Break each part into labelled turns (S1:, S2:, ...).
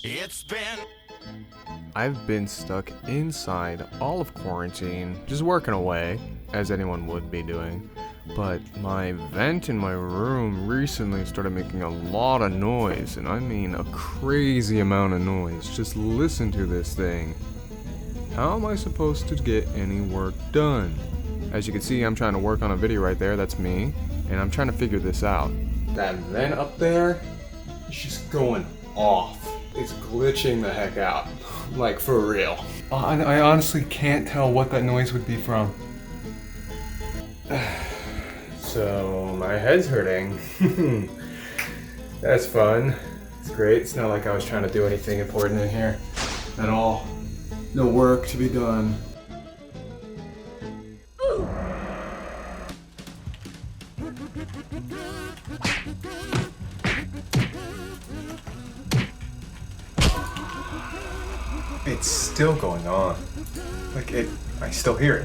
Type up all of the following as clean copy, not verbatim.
S1: It's been
S2: I've been stuck inside all of quarantine, just working away, as anyone would be doing. But my vent in my room recently started making a lot of noise, and I mean a crazy amount of noise. Just listen to this thing. How am I supposed to get any work done? As you can see, I'm trying to work on a video right there, that's me, and I'm trying to figure this out. That vent up there is just going off. It's glitching the heck out. Like, for real. I honestly can't tell what that noise would be from. So, my head's hurting. That's fun. It's great. It's not like I was trying to do anything important in here at all. No work to be done. It's still going on. I still hear it.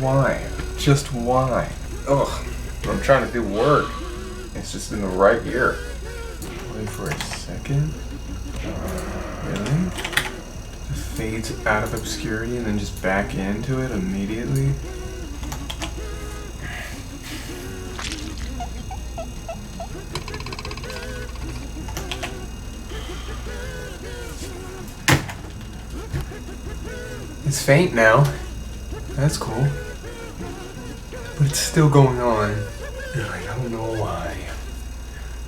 S2: Why? Just why? Ugh, I'm trying to do work. It's just in the right ear. Wait for a second. Really? Just fades out of obscurity and then just back into it immediately? It's faint now. That's cool. But it's still going on. And I don't know why.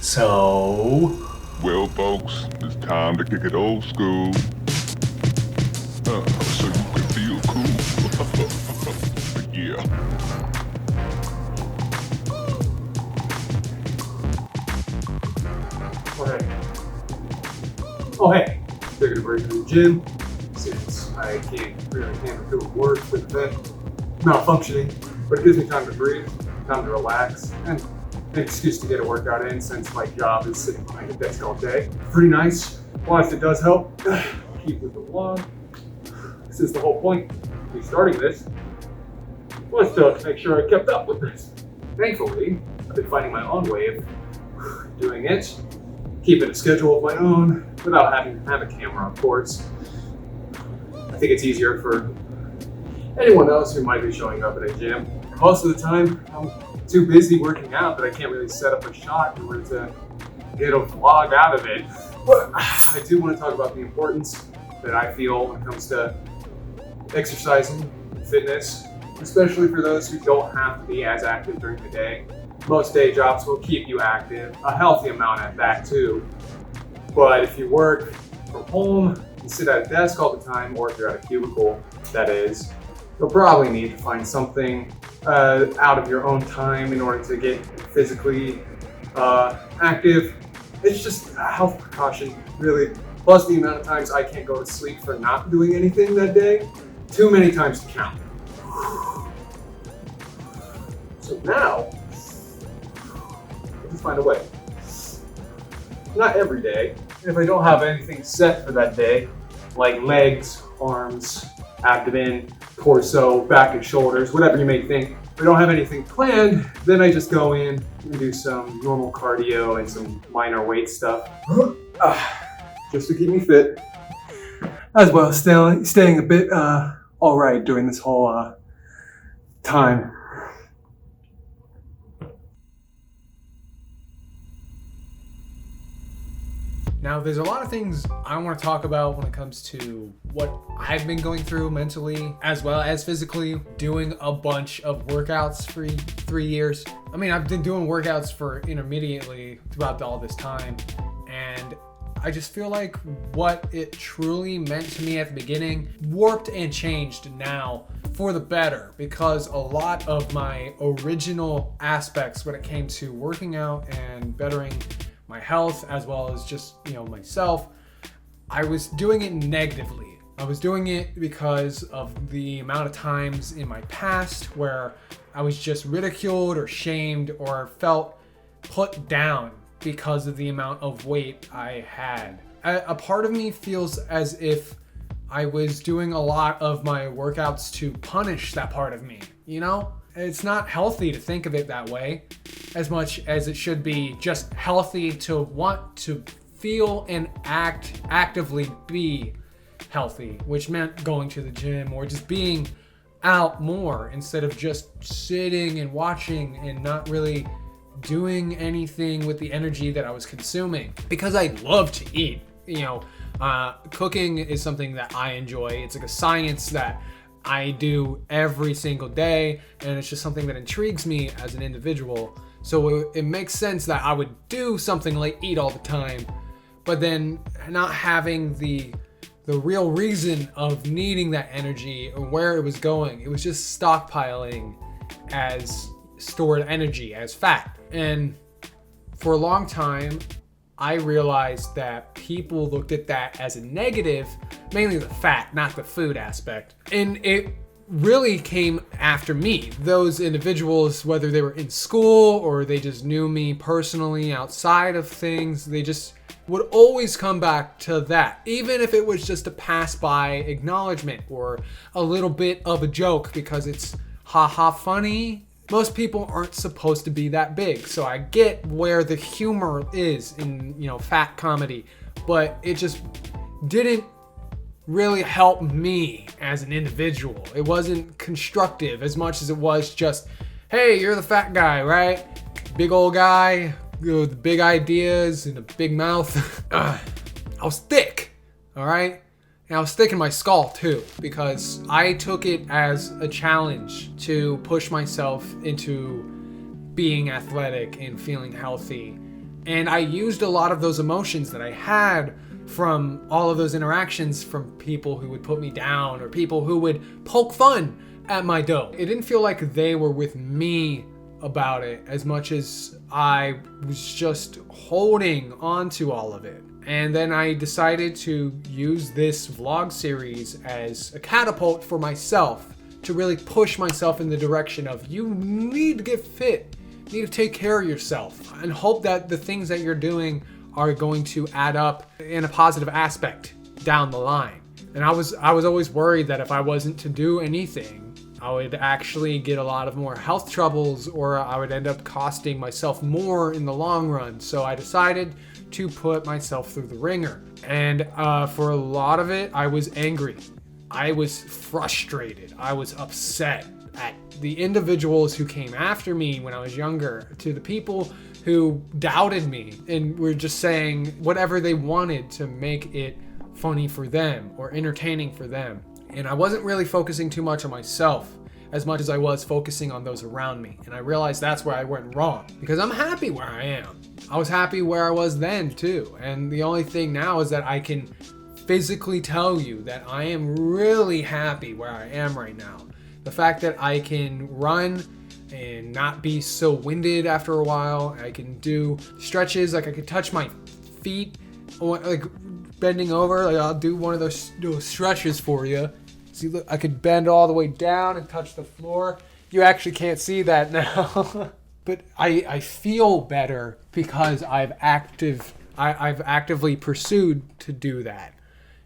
S2: So...
S3: Well, folks, it's time to kick it old school. So you can feel cool. Yeah.
S4: Oh hey, taking a break from the gym since I can't really handle doing work with the vent malfunctioning, but it gives me time to breathe, time to relax, and an excuse to get a workout in since my job is sitting behind a desk all day. Pretty nice. Whilst it does help keep moving along, since the whole point of me starting this was to make sure I kept up with this. Thankfully, I've been finding my own way of doing it, keeping a schedule of my own without having to have a camera, of course. I think it's easier for anyone else who might be showing up at a gym. Most of the time, I'm too busy working out that I can't really set up a shot in order to get a vlog out of it. But I do want to talk about the importance that I feel when it comes to exercising, fitness, especially for those who don't have to be as active during the day. Most day jobs will keep you active, a healthy amount at that too. But if you work from home and sit at a desk all the time, or if you're at a cubicle, that is, you'll probably need to find something out of your own time in order to get physically active. It's just a health precaution, really. Plus the amount of times I can't go to sleep for not doing anything that day, too many times to count. So now, let's find a way. Not every day. And if I don't have anything set for that day, like legs, arms, abdomen, torso, back and shoulders, whatever you may think, if I don't have anything planned, then I just go in and do some normal cardio and some minor weight stuff, just to keep me fit, as well as staying a bit all right during this whole time.
S5: Now, there's a lot of things I want to talk about when it comes to what I've been going through mentally as well as physically, doing a bunch of workouts for 3 years. I mean, I've been doing workouts for intermediately throughout all this time, and I just feel like what it truly meant to me at the beginning warped and changed now for the better, because a lot of my original aspects when it came to working out and bettering my health as well as just, myself, I was doing it negatively. I was doing it because of the amount of times in my past where I was just ridiculed or shamed or felt put down because of the amount of weight I had. A part of me feels as if I was doing a lot of my workouts to punish that part of me, it's not healthy to think of it that way, as much as it should be just healthy to want to feel and actively be healthy, which meant going to the gym or just being out more instead of just sitting and watching and not really doing anything with the energy that I was consuming. Because I love to eat, cooking is something that I enjoy. It's like a science that I do every single day, and it's just something that intrigues me as an individual. So it makes sense that I would do something like eat all the time, but then not having the real reason of needing that energy or where it was going. It was just stockpiling as stored energy, as fat. And for a long time, I realized that people looked at that as a negative, mainly the fat, not the food aspect. And it really came after me. Those individuals, whether they were in school or they just knew me personally outside of things, they just would always come back to that. Even if it was just a pass by acknowledgement or a little bit of a joke because it's haha funny. Most people aren't supposed to be that big, so I get where the humor is in, fat comedy, but it just didn't really help me as an individual. It wasn't constructive as much as it was just, hey, you're the fat guy, right? Big old guy with big ideas and a big mouth. I was thick, all right? And I was thick in my skull too, because I took it as a challenge to push myself into being athletic and feeling healthy. And I used a lot of those emotions that I had from all of those interactions from people who would put me down or people who would poke fun at my dough. It didn't feel like they were with me about it as much as I was just holding on to all of it. And then I decided to use this vlog series as a catapult for myself to really push myself in the direction of you need to get fit, you need to take care of yourself, and hope that the things that you're doing are going to add up in a positive aspect down the line. And I was always worried that if I wasn't to do anything, I would actually get a lot of more health troubles or I would end up costing myself more in the long run. So I decided to put myself through the ringer. And for a lot of it, I was angry. I was frustrated. I was upset at the individuals who came after me when I was younger, to the people who doubted me and were just saying whatever they wanted to make it funny for them or entertaining for them. And I wasn't really focusing too much on myself as much as I was focusing on those around me. And I realized that's where I went wrong, because I'm happy where I am. I was happy where I was then too. And the only thing now is that I can physically tell you that I am really happy where I am right now. The fact that I can run and not be so winded after a while. I can do stretches, like I can touch my feet, like bending over. Like I'll do one of those stretches for you. See, look, I could bend all the way down and touch the floor. You actually can't see that now. But I feel better because I've actively pursued to do that,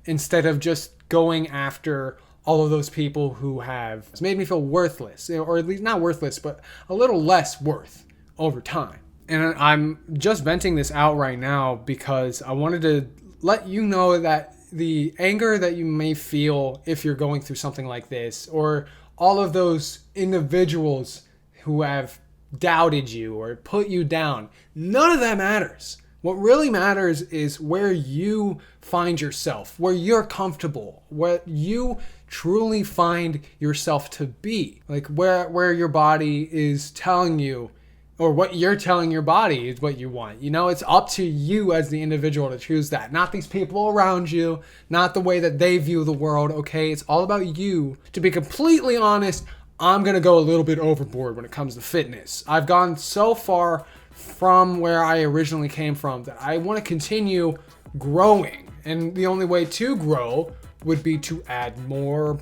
S5: instead of just going after all of those people who have made me feel worthless, or at least not worthless, but a little less worth over time. And I'm just venting this out right now because I wanted to let you know that the anger that you may feel if you're going through something like this, or all of those individuals who have doubted you or put you down, none of that matters. What really matters is where you find yourself, where you're comfortable, what you truly find yourself to be. Like where your body is telling you, or what you're telling your body is what you want. You know, it's up to you as the individual to choose that. Not these people around you, not the way that they view the world, okay? It's all about you. To be completely honest, I'm gonna go a little bit overboard when it comes to fitness. I've gone so far from where I originally came from that I want to continue growing. And the only way to grow would be to add more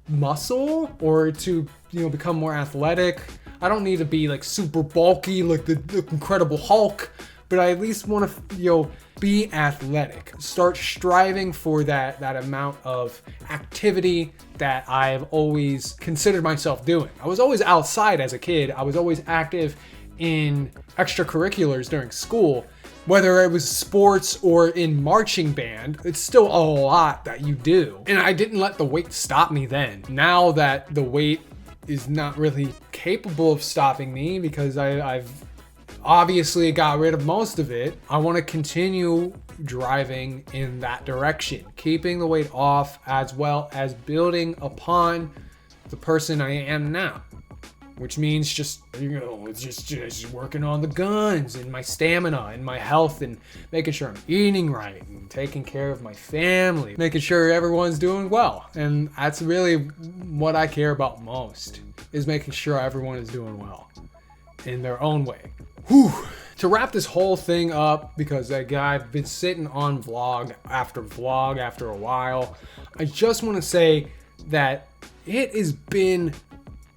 S5: muscle or to, become more athletic. I don't need to be like super bulky like the Incredible Hulk, but I at least want to, be athletic. Start striving for that amount of activity that I've always considered myself doing. I was always outside as a kid. I was always active in extracurriculars during school, whether it was sports or in marching band. It's still a lot that you do. And I didn't let the weight stop me then. Now that the weight is not really capable of stopping me because I've obviously got rid of most of it, I want to continue driving in that direction, keeping the weight off as well as building upon the person I am now. Which means just working on the guns and my stamina and my health and making sure I'm eating right and taking care of my family, making sure everyone's doing well. And that's really what I care about most, is making sure everyone is doing well in their own way. Whew. To wrap this whole thing up, because I've been sitting on vlog after a while, I just want to say that it has been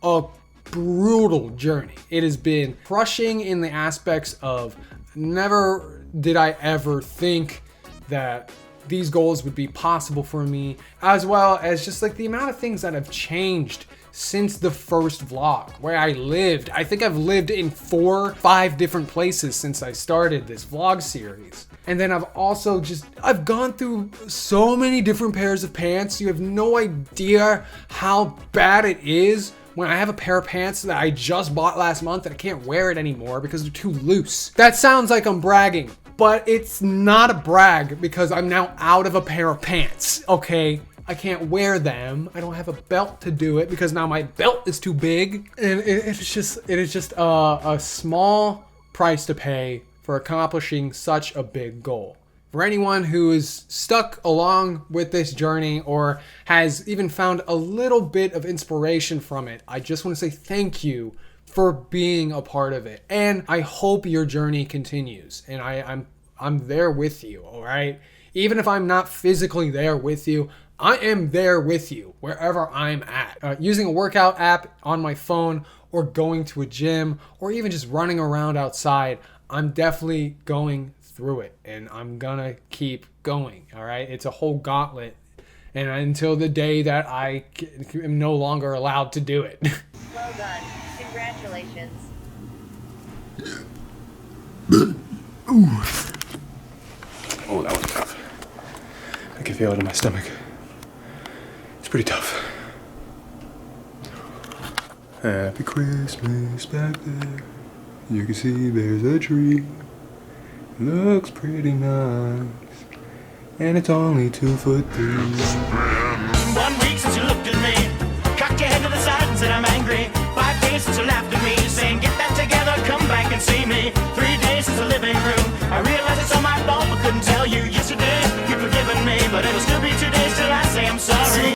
S5: a brutal journey. It has been crushing in the aspects of never did I ever think that these goals would be possible for me, as well as just like the amount of things that have changed since the first vlog, where I lived. I think I've lived in 4-5 different places since I started this vlog series. And then I've gone through so many different pairs of pants. You have no idea how bad it is when I have a pair of pants that I just bought last month and I can't wear it anymore because they're too loose. That sounds like I'm bragging, but it's not a brag because I'm now out of a pair of pants, okay? I can't wear them. I don't have a belt to do it because now my belt is too big. And it is just a small price to pay for accomplishing such a big goal. For anyone who is stuck along with this journey or has even found a little bit of inspiration from it, I just want to say thank you for being a part of it. And I hope your journey continues. And I'm there with you, all right? Even if I'm not physically there with you, I am there with you wherever I'm at. Using a workout app on my phone or going to a gym or even just running around outside, I'm definitely going through it and I'm gonna keep going, all right? It's a whole gauntlet, and until the day that I am no longer allowed to do it.
S1: Well done. Congratulations.
S2: Oh, that was tough. I can feel it in my stomach. It's pretty tough. Happy Christmas back there. You can see there's a tree. Looks pretty nice. And it's only 2'3".
S6: 1 week since you looked at me, cocked your head to the side and said I'm angry. 5 days since you laughed at me, saying get that together, come back and see me. 3 days since the living